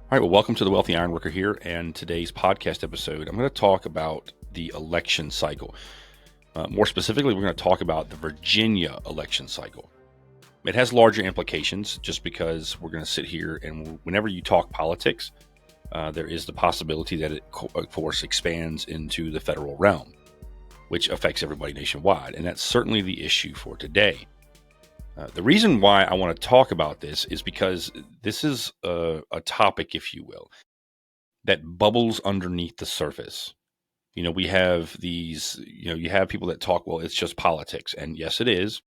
All right, well, welcome to the Wealthy Ironworker here, and today's podcast episode, I'm going to talk about the election cycle. More specifically, we're going to talk about the Virginia election cycle. It has larger implications just because we're going to sit here and whenever you talk politics, there is the possibility that it, of course, expands into the federal realm, which affects everybody nationwide. And that's certainly the issue for today. The reason why I want to talk about this is because this is a topic, if you will, that bubbles underneath the surface. We have these, you have people that talk, well, it's just politics. And yes, it is.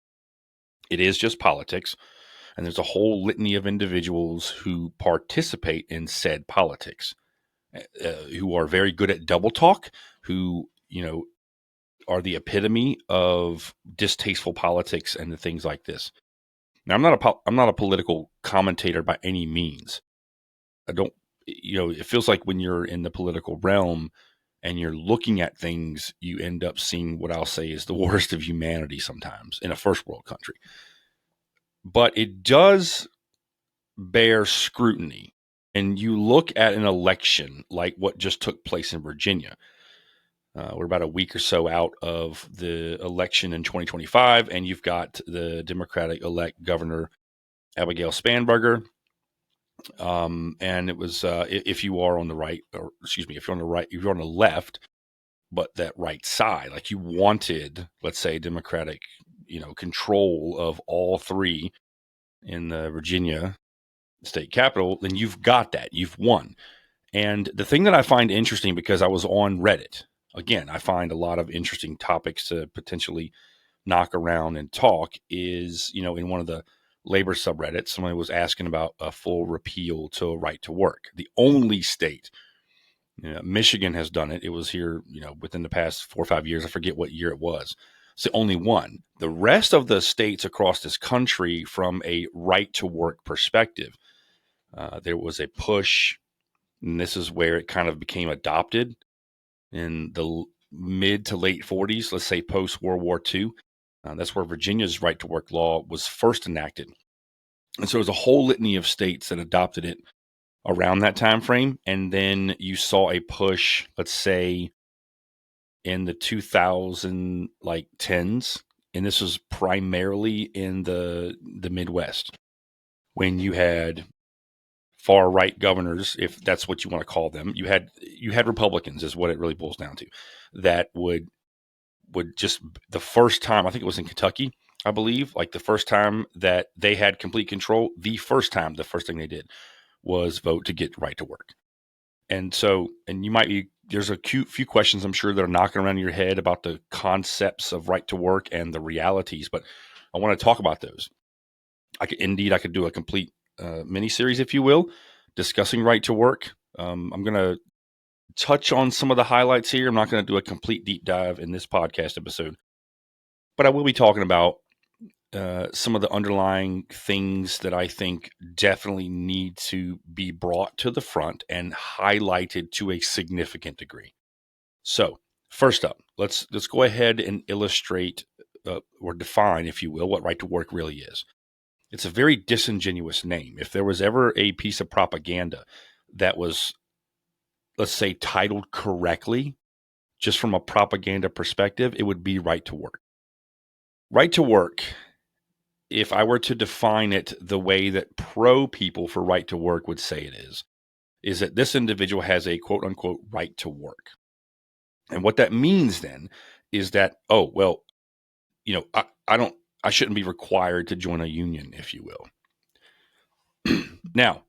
It is just politics. And there's a whole litany of individuals who participate in said politics, who are very good at double talk, who, are the epitome of distasteful politics and the things like this. Now, I'm not a political commentator by any means. I don't, it feels like when you're in the political realm and you're looking at things, you end up seeing what I'll say is the worst of humanity sometimes in a first world country. But it does bear scrutiny. And you look at an election like what just took place in Virginia. We're about a week or so out of the election in 2025, and you've got the Democratic elect Governor Abigail Spanberger. And it was if you are on the right, or excuse me, if you're on the right, if you're on the left, but that right side, like you wanted, let's say, Democratic, control of all three in the Virginia state capitol, then you've got that. You've won. And the thing that I find interesting, because I was on Reddit, again, I find a lot of interesting topics to potentially knock around and talk, is, in one of the labor subreddits, somebody was asking about a full repeal to right to work. The only state, Michigan has done it. It was here, within the past 4 or 5 years. I forget what year it was. It's the only one. The rest of the states across this country, from a right to work perspective, there was a push, and this is where it kind of became adopted in the mid to late 40s, let's say post World War II. That's where Virginia's right to work law was first enacted. And so there's a whole litany of states that adopted it around that time frame. And then you saw a push, let's say, in the 2010s, and this was primarily in the Midwest, when you had far right governors, if that's what you want to call them. You had Republicans, is what it really boils down to, that would just, the first time, I think it was in Kentucky, I believe, like the first time that they had complete control, the first thing they did was vote to get right to work. And so, and you might be, there's a few questions I'm sure that are knocking around in your head about the concepts of right to work and the realities, but I want to talk about those. I could do a complete mini series, if you will, discussing right to work. I'm going to touch on some of the highlights here. I'm not going to do a complete deep dive in this podcast episode, but I will be talking about some of the underlying things that I think definitely need to be brought to the front and highlighted to a significant degree. So, first up, let's go ahead and illustrate or define, if you will, what right to work really is. It's a very disingenuous name. If there was ever a piece of propaganda that was, let's say, titled correctly, just from a propaganda perspective, it would be right to work. Right to work, if I were to define it the way that pro people for right to work would say it is that this individual has a quote unquote right to work. And what that means then is that, oh, well, I shouldn't be required to join a union, if you will. Now,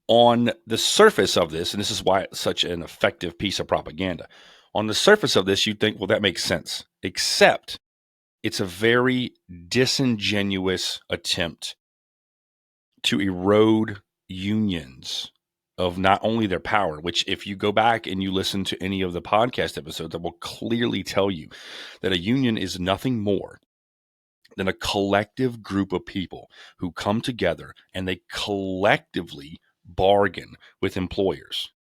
on the surface of this, and this is why it's such an effective piece of propaganda, on the surface of this, you'd think, well, that makes sense, except it's a very disingenuous attempt to erode unions of not only their power, which if you go back and you listen to any of the podcast episodes, that will clearly tell you that a union is nothing more than a collective group of people who come together and they collectively bargain with employers.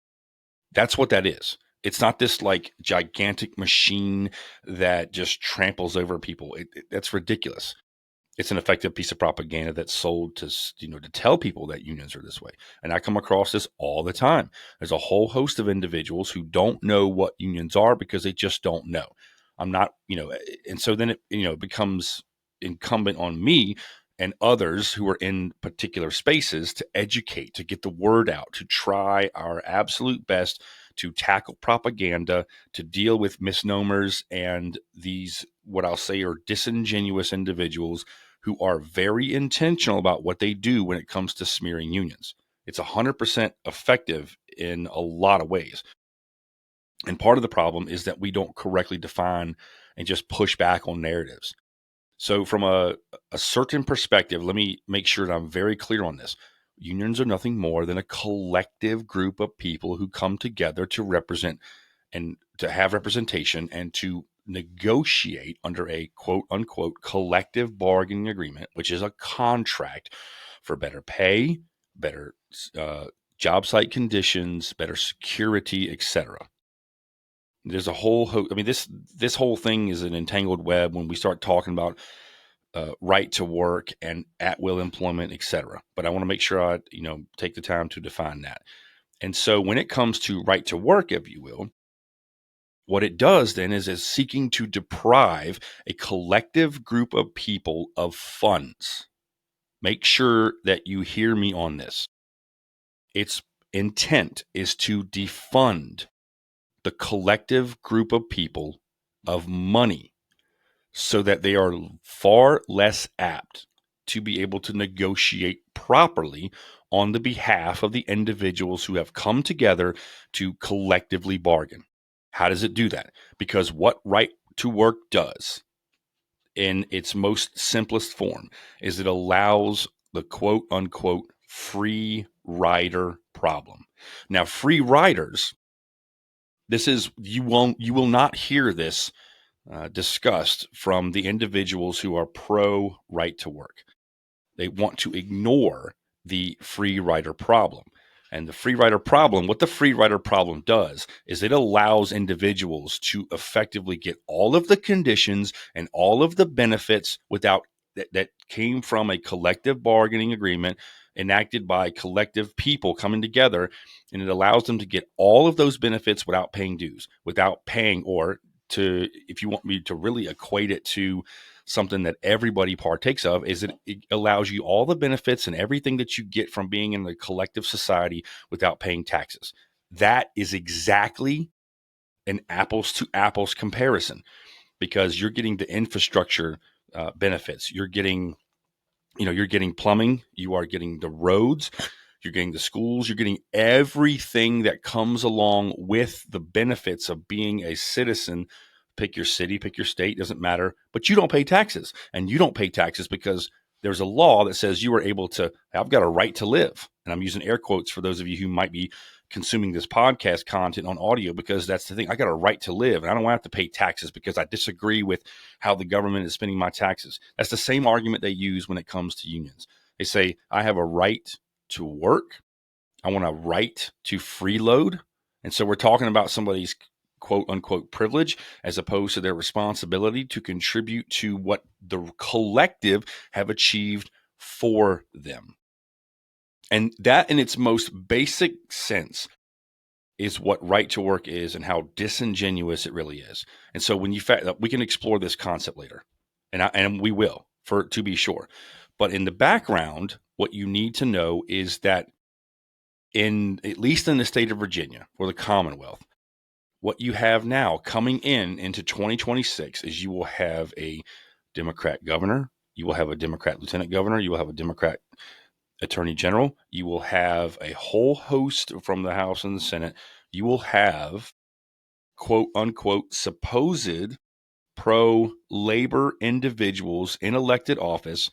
That's what that is. It's not this like gigantic machine that just tramples over people. That's ridiculous. It's an effective piece of propaganda that's sold to to tell people that unions are this way. And I come across this all the time. There's a whole host of individuals who don't know what unions are because they just don't know. I'm not, and so then it becomes incumbent on me and others who are in particular spaces to educate, to get the word out, to try our absolute best to tackle propaganda, to deal with misnomers and these, what I'll say, are disingenuous individuals who are very intentional about what they do when it comes to smearing unions. It's 100% effective in a lot of ways. And part of the problem is that we don't correctly define and just push back on narratives. So, from a certain perspective, let me make sure that I'm very clear on this. Unions are nothing more than a collective group of people who come together to represent and to have representation and to negotiate under a quote unquote collective bargaining agreement, which is a contract for better pay, better job site conditions, better security, etc. There's a whole I mean, this whole thing is an entangled web when we start talking about right to work and at will employment, etc. But I want to make sure I take the time to define that. And so when it comes to right to work, if you will, what it does then is seeking to deprive a collective group of people of funds. Make sure that you hear me on this. Its intent is to defund the collective group of people of money so that they are far less apt to be able to negotiate properly on the behalf of the individuals who have come together to collectively bargain. How does it do that? Because what right to work does in its most simplest form is it allows the quote unquote free rider problem. Now, free riders, this is you will not hear this discussed from the individuals who are pro right to work. They want to ignore the free rider problem. And the free rider problem, what the free rider problem does is it allows individuals to effectively get all of the conditions and all of the benefits without that came from a collective bargaining agreement enacted by collective people coming together. And it allows them to get all of those benefits without paying dues, without paying, or to, if you want me to really equate it to something that everybody partakes of, is it allows you all the benefits and everything that you get from being in the collective society without paying taxes. That is exactly an apples to apples comparison, because you're getting the infrastructure benefits. You're getting plumbing, you are getting the roads, you're getting the schools, you're getting everything that comes along with the benefits of being a citizen. Pick your city, pick your state, doesn't matter, but you don't pay taxes. And you don't pay taxes because there's a law that says you are able to, I've got a right to live. And I'm using air quotes for those of you who might be consuming this podcast content on audio, because that's the thing. I got a right to live and I don't want to have to pay taxes because I disagree with how the government is spending my taxes. That's the same argument they use when it comes to unions. They say, I have a right to work. I want a right to freeload. And so we're talking about somebody's quote unquote privilege as opposed to their responsibility to contribute to what the collective have achieved for them. And that, in its most basic sense, is what right to work is and how disingenuous it really is. And so when we can explore this concept later, and we will, for to be sure. But in the background, what you need to know is that at least in the state of Virginia or the Commonwealth, what you have now coming into 2026 is you will have a Democrat governor, you will have a Democrat lieutenant governor, you will have a Democrat attorney general, you will have a whole host from the House and the Senate, you will have quote unquote supposed pro labor individuals in elected office.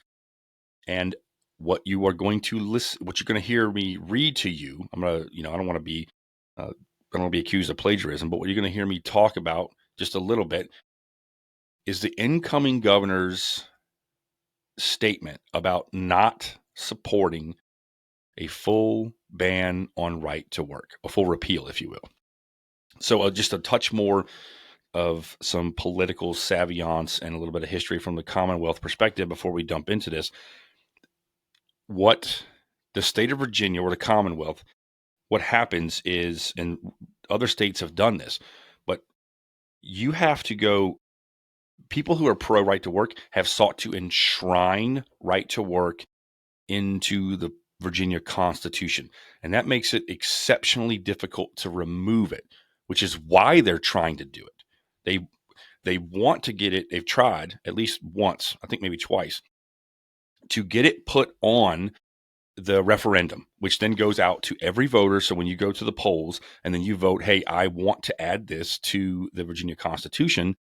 And what you are going to listen, what you're going to hear me read to you, I don't want to be accused of plagiarism, but what you're going to hear me talk about just a little bit is the incoming governor's statement about not supporting a full ban on right to work, a full repeal, if you will. So just a touch more of some political savants and a little bit of history from the Commonwealth perspective before we dump into this. What the state of Virginia or the Commonwealth, what happens is, and other states have done this, but you have to go, people who are pro right to work have sought to enshrine right to work into the Virginia Constitution. And that makes it exceptionally difficult to remove it, which is why they're trying to do it. They want to get it, they've tried at least once, I think maybe twice, to get it put on the referendum, which then goes out to every voter. So when you go to the polls and then you vote, hey, I want to add this to the Virginia Constitution.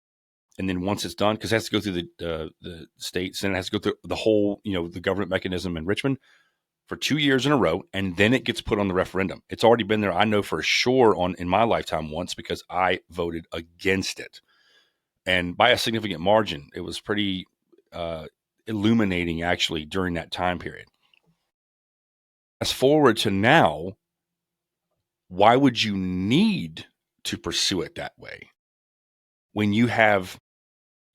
And then once it's done, because it has to go through the states and it has to go through the whole, the government mechanism in Richmond for 2 years in a row, and then it gets put on the referendum. It's already been there, I know for sure, in my lifetime once, because I voted against it. And by a significant margin. It was pretty illuminating, actually, during that time period. Fast forward to now, why would you need to pursue it that way when you have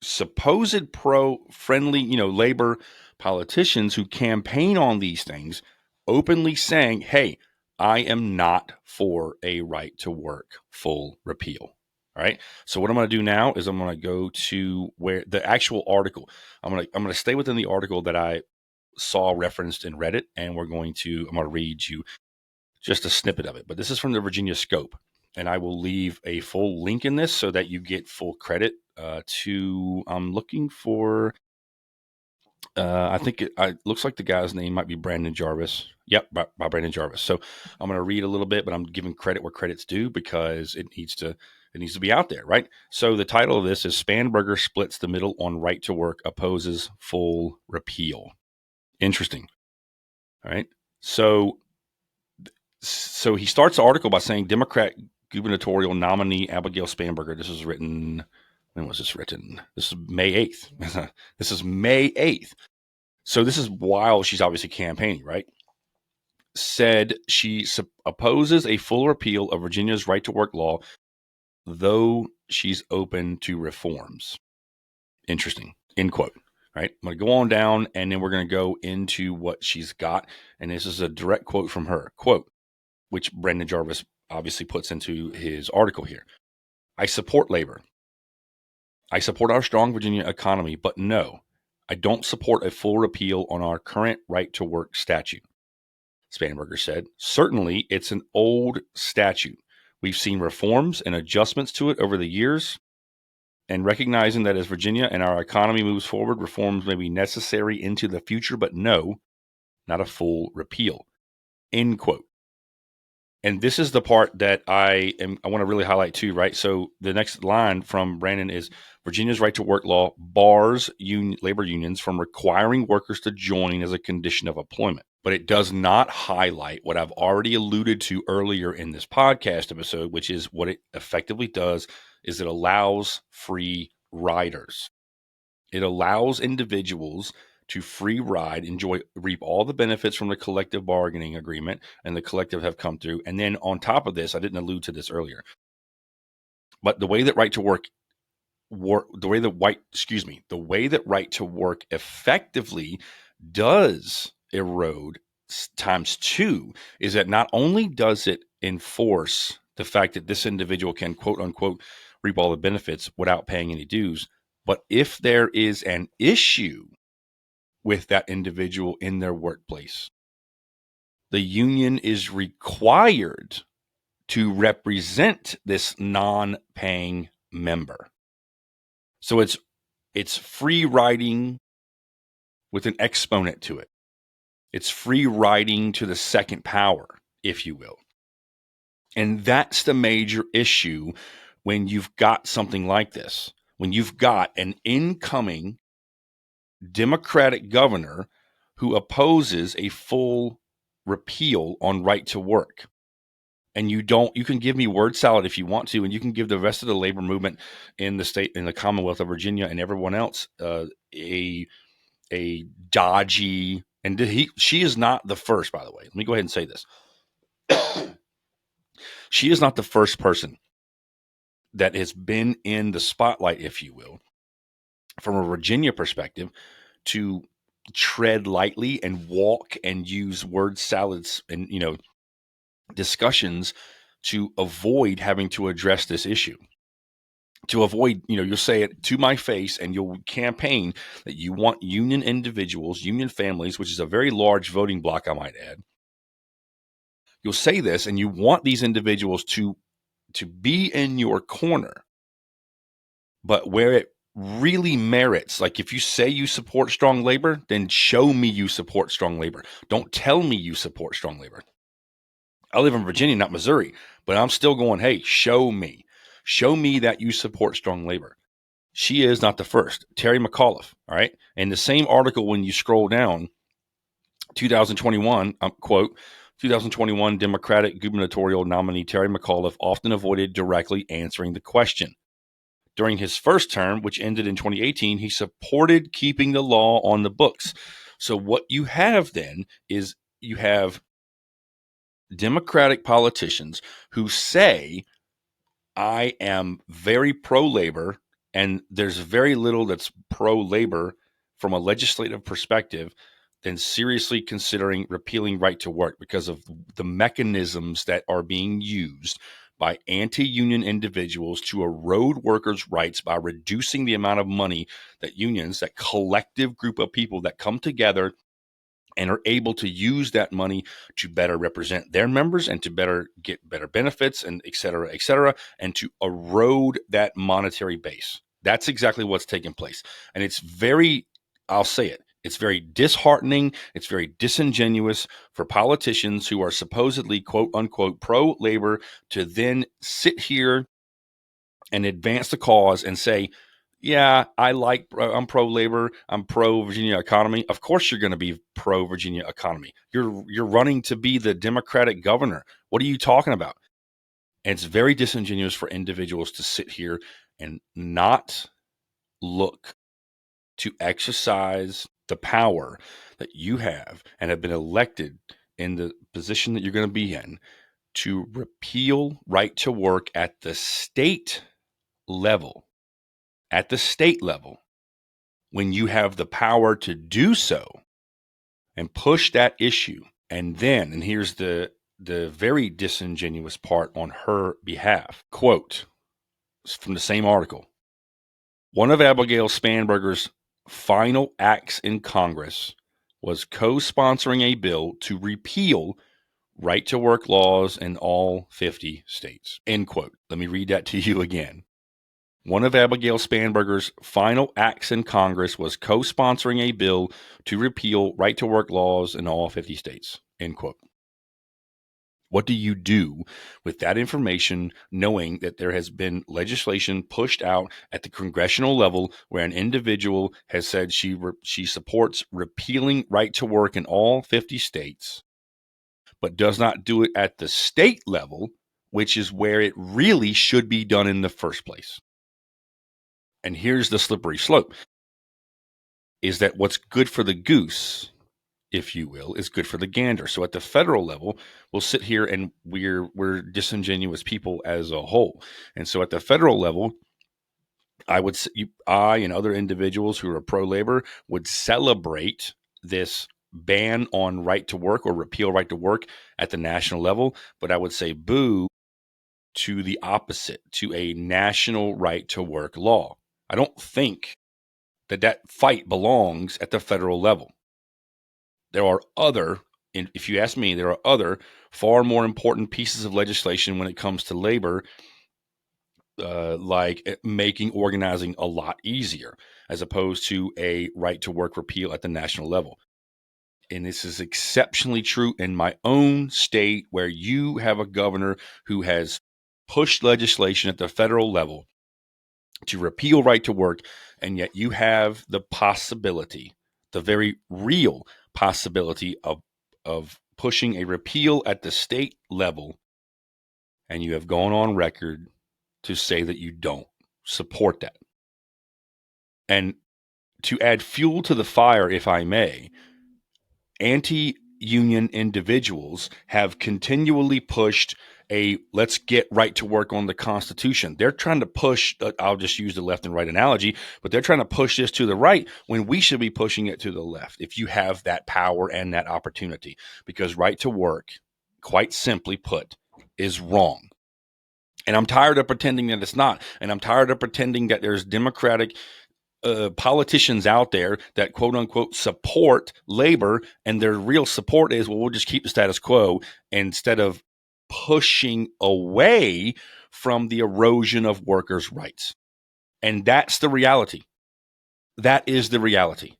supposed pro-friendly, labor politicians who campaign on these things openly saying, hey, I am not for a right to work full repeal. All right. So what I'm going to do now is I'm going to go to where the actual article, I'm going to stay within the article that I saw referenced in Reddit, and I'm going to read you just a snippet of it. But this is from the Virginia Scope, and I will leave a full link in this so that you get full credit I'm looking for, I think it looks like the guy's name might be Brandon Jarvis. Yep, by Brandon Jarvis. So I'm going to read a little bit, but I'm giving credit where credit's due because it needs to be out there, right? So the title of this is Spanberger Splits the Middle on Right to Work, Opposes Full Repeal. Interesting. All right. So he starts the article by saying Democrat gubernatorial nominee Abigail Spanberger. This was written, when was this written? This is May 8th. This is May 8th. So this is while she's obviously campaigning, right? Said she opposes a full repeal of Virginia's right to work law, though she's open to reforms. Interesting. End quote. Right. I'm going to go on down, and then we're going to go into what she's got. And this is a direct quote from her. Quote, which Brandon Jarvis obviously puts into his article here. I support labor. I support our strong Virginia economy, but no, I don't support a full repeal on our current right to work statute. Spanberger said, certainly it's an old statute. We've seen reforms and adjustments to it over the years, and recognizing that as Virginia and our economy moves forward, reforms may be necessary into the future, but no, not a full repeal. End quote. And this is the part that I want to really highlight too, right? So the next line from Brandon is Virginia's right to work law bars labor unions from requiring workers to join as a condition of employment. But it does not highlight what I've already alluded to earlier in this podcast episode, which is what it effectively does is it allows free riders. It allows individuals to free ride, reap all the benefits from the collective bargaining agreement, and the collective have come through. And then on top of this, I didn't allude to this earlier, but the way that right to work effectively does erode times two is that not only does it enforce the fact that this individual can quote unquote reap all the benefits without paying any dues, but if there is an issue with that individual in their workplace, the union is required to represent this non-paying member. So it's free riding with an exponent to it. It's free riding to the second power, if you will. And that's the major issue when you've got something like this. When you've got an incoming Democratic governor who opposes a full repeal on right to work. And you can give me word salad if you want to, and you can give the rest of the labor movement in the state, in the Commonwealth of Virginia, and everyone else a dodgy. And she is not the first, by the way. Let me go ahead and say this. She is not the first person that has been in the spotlight, if you will, from a Virginia perspective, to tread lightly and walk and use word salads and discussions to avoid having to address this issue. To avoid, you'll say it to my face and you'll campaign that you want union individuals, union families, which is a very large voting bloc, I might add. You'll say this and you want these individuals to be in your corner. But where it really merits, like if you say you support strong labor, then show me you support strong labor. Don't tell me you support strong labor. I live in Virginia, not Missouri, but I'm still going, hey, show me. Show me that you support strong labor. She is not the first. Terry McAuliffe, all right? In the same article, when you scroll down, 2021, quote, 2021 Democratic gubernatorial nominee Terry McAuliffe often avoided directly answering the question. During his first term, which ended in 2018, he supported keeping the law on the books. So what you have then is you have Democratic politicians who say, I am very pro-labor, and there's very little that's pro-labor from a legislative perspective than seriously considering repealing right to work because of the mechanisms that are being used by anti-union individuals to erode workers' rights by reducing the amount of money that unions, that collective group of people that come together and are able to use that money to better represent their members and to better get better benefits and et cetera, and to erode that monetary base. That's exactly what's taking place. And it's very, I'll say it, it's very disheartening. It's very disingenuous for politicians who are supposedly, quote unquote, pro-labor to then sit here and advance the cause and say, yeah, I'm pro-labor, I'm pro-Virginia economy. Of course you're going to be pro-Virginia economy. You're running to be the Democratic governor. What are you talking about? And it's very disingenuous for individuals to sit here and not look to exercise the power that you have and have been elected in the position that you're going to be in to repeal right to work at the state level. At the state level, when you have the power to do so and push that issue. And then, and here's the very disingenuous part on her behalf, quote from the same article, one of Abigail Spanberger's final acts in Congress was co-sponsoring a bill to repeal right to work laws in all 50 states, end quote. Let me read that to you again. One of Abigail Spanberger's final acts in Congress was co-sponsoring a bill to repeal right-to-work laws in all 50 states, end quote. What do you do with that information, knowing that there has been legislation pushed out at the congressional level where an individual has said she supports repealing right-to-work in all 50 states, but does not do it at the state level, which is where it really should be done in the first place? And here's the slippery slope, is that what's good for the goose, if you will, is good for the gander. So at the federal level, we'll sit here and we're disingenuous people as a whole. And so at the federal level, I and other individuals who are pro-labor would celebrate this ban on right to work or repeal right to work at the national level. But I would say boo to the opposite, to a national right to work law. I don't think that fight belongs at the federal level. There are if you ask me, there are other far more important pieces of legislation when it comes to labor, like making organizing a lot easier, as opposed to a right to work repeal at the national level. And this is exceptionally true in my own state, where you have a governor who has pushed legislation at the federal level to repeal right to work, and yet you have the possibility, the very real possibility of pushing a repeal at the state level, and you have gone on record to say that you don't support that. And to add fuel to the fire, if I may, anti-union individuals have continually pushed let's get right to work on the Constitution. They're trying to push, I'll just use the left and right analogy, but they're trying to push this to the right when we should be pushing it to the left if you have that power and that opportunity. Because right to work, quite simply put, is wrong. And I'm tired of pretending that it's not. And I'm tired of pretending that there's Democratic politicians out there that quote unquote support labor, and their real support is, well, we'll just keep the status quo instead of pushing away from the erosion of workers' rights. And that's the reality. That is the reality.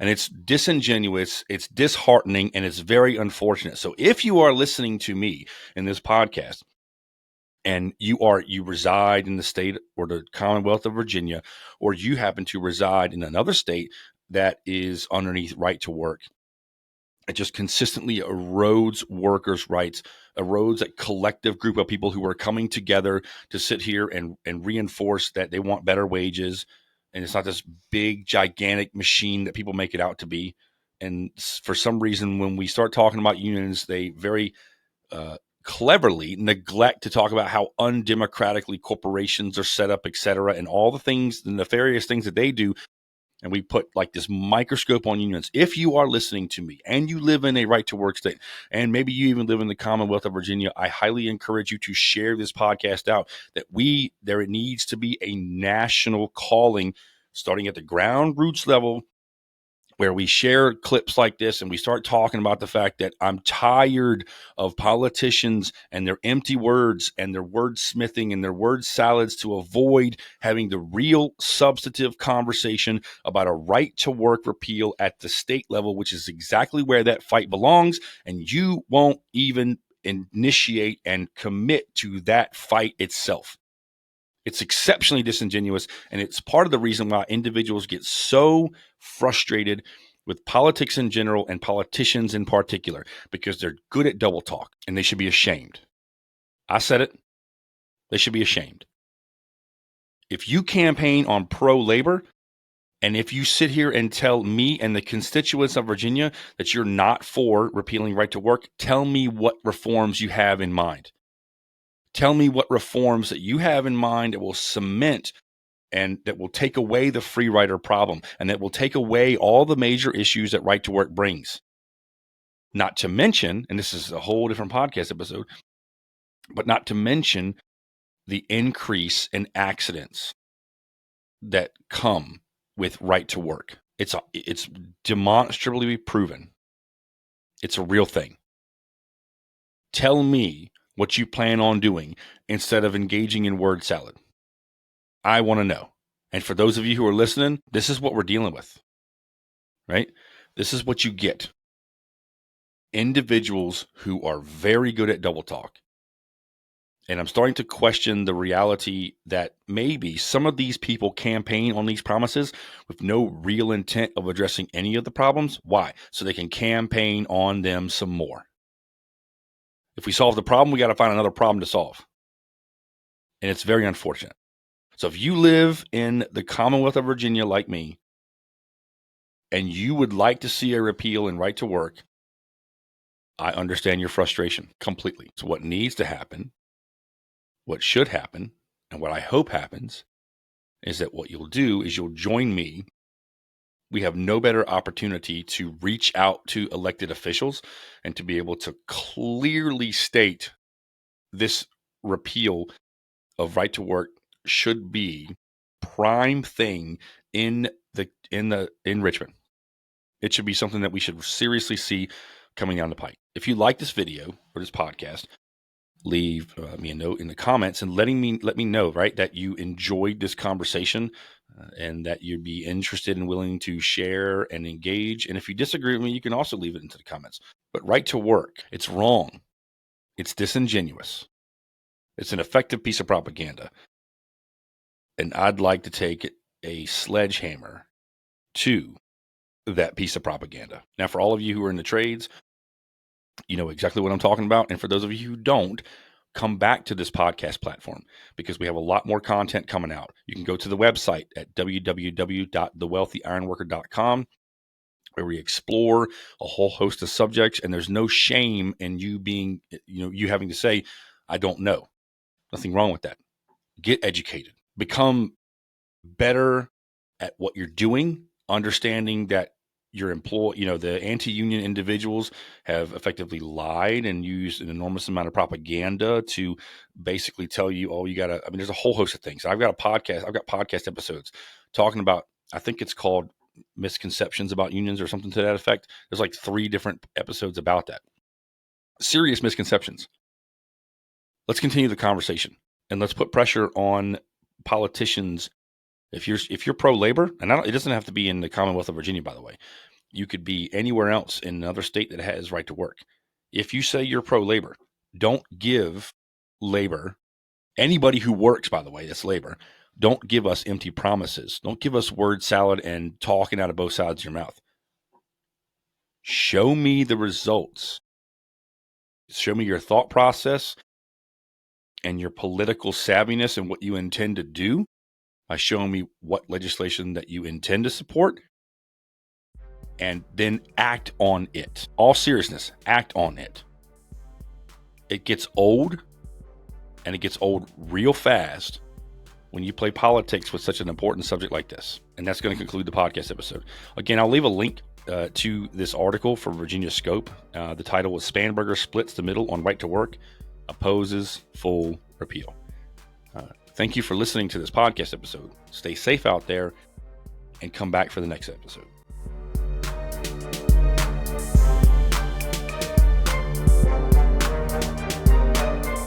And it's disingenuous, it's disheartening, and it's very unfortunate. So if you are listening to me in this podcast, and you reside in the state or the Commonwealth of Virginia, or you happen to reside in another state that is underneath right to work, it just consistently erodes workers' rights, erodes a collective group of people who are coming together to sit here and reinforce that they want better wages. And it's not this big, gigantic machine that people make it out to be. And for some reason, when we start talking about unions, they very cleverly neglect to talk about how undemocratically corporations are set up, et cetera, and all the things, the nefarious things that they do. And we put like this microscope on unions. If you are listening to me and you live in a right to work state, and maybe you even live in the Commonwealth of Virginia, I highly encourage you to share this podcast out, that there needs to be a national calling starting at the ground roots level, where we share clips like this and we start talking about the fact that I'm tired of politicians and their empty words and their wordsmithing and their word salads to avoid having the real substantive conversation about a right to work repeal at the state level, which is exactly where that fight belongs. And you won't even initiate and commit to that fight itself. It's exceptionally disingenuous, and it's part of the reason why individuals get so frustrated with politics in general and politicians in particular, because they're good at double talk, and they should be ashamed. I said it. They should be ashamed. If you campaign on pro-labor, and if you sit here and tell me and the constituents of Virginia that you're not for repealing right to work, tell me what reforms you have in mind. Tell me what reforms that you have in mind that will cement and that will take away the free rider problem, and that will take away all the major issues that right to work brings. Not to mention, and this is a whole different podcast episode, but not to mention the increase in accidents that come with right to work. It's demonstrably proven. It's a real thing. Tell me what you plan on doing instead of engaging in word salad. I want to know. And for those of you who are listening, this is what we're dealing with, right? This is what you get. Individuals who are very good at double talk. And I'm starting to question the reality that maybe some of these people campaign on these promises with no real intent of addressing any of the problems. Why? So they can campaign on them some more. If we solve the problem, we got to find another problem to solve. And it's very unfortunate. So if you live in the Commonwealth of Virginia like me, and you would like to see a repeal and right to work, I understand your frustration completely. So what needs to happen, what should happen, and what I hope happens is that what you'll do is you'll join me. We have no better opportunity to reach out to elected officials and to be able to clearly state this repeal of right to work should be prime thing in Richmond. It should be something that we should seriously see coming down the pike. If you like this video or this podcast, leave me a note in the comments and let me know, right, that you enjoyed this conversation and that you'd be interested and willing to share and engage. And if you disagree with me, you can also leave it into the comments. But right to work, it's wrong. It's disingenuous. It's an effective piece of propaganda. And I'd like to take a sledgehammer to that piece of propaganda. Now, for all of you who are in the trades, you know exactly what I'm talking about. And for those of you who don't, come back to this podcast platform because we have a lot more content coming out. You can go to the website at www.thewealthyironworker.com where we explore a whole host of subjects. And there's no shame in you having to say, I don't know. Nothing wrong with that. Get educated. Become better at what you're doing, understanding that your the anti-union individuals have effectively lied and used an enormous amount of propaganda to basically tell you, oh, there's a whole host of things. I've got podcast episodes talking about, I think it's called misconceptions about unions or something to that effect. There's like 3 different episodes about that. Serious misconceptions. Let's continue the conversation and let's put pressure on politicians. If you're pro-labor, and it doesn't have to be in the Commonwealth of Virginia, by the way. You could be anywhere else in another state that has right to work. If you say you're pro-labor, don't give labor, anybody who works, by the way, that's labor, don't give us empty promises. Don't give us word salad and talking out of both sides of your mouth. Show me the results. Show me your thought process and your political savviness and what you intend to do by showing me what legislation that you intend to support, and then act on it. All seriousness, act on it. It gets old, and it gets old real fast when you play politics with such an important subject like this. And that's going to conclude the podcast episode. Again, I'll leave a link to this article from Virginia Scope. The title was Spanberger Splits the Middle on Right to Work, Opposes Full Repeal. Thank you for listening to this podcast episode. Stay safe out there and come back for the next episode.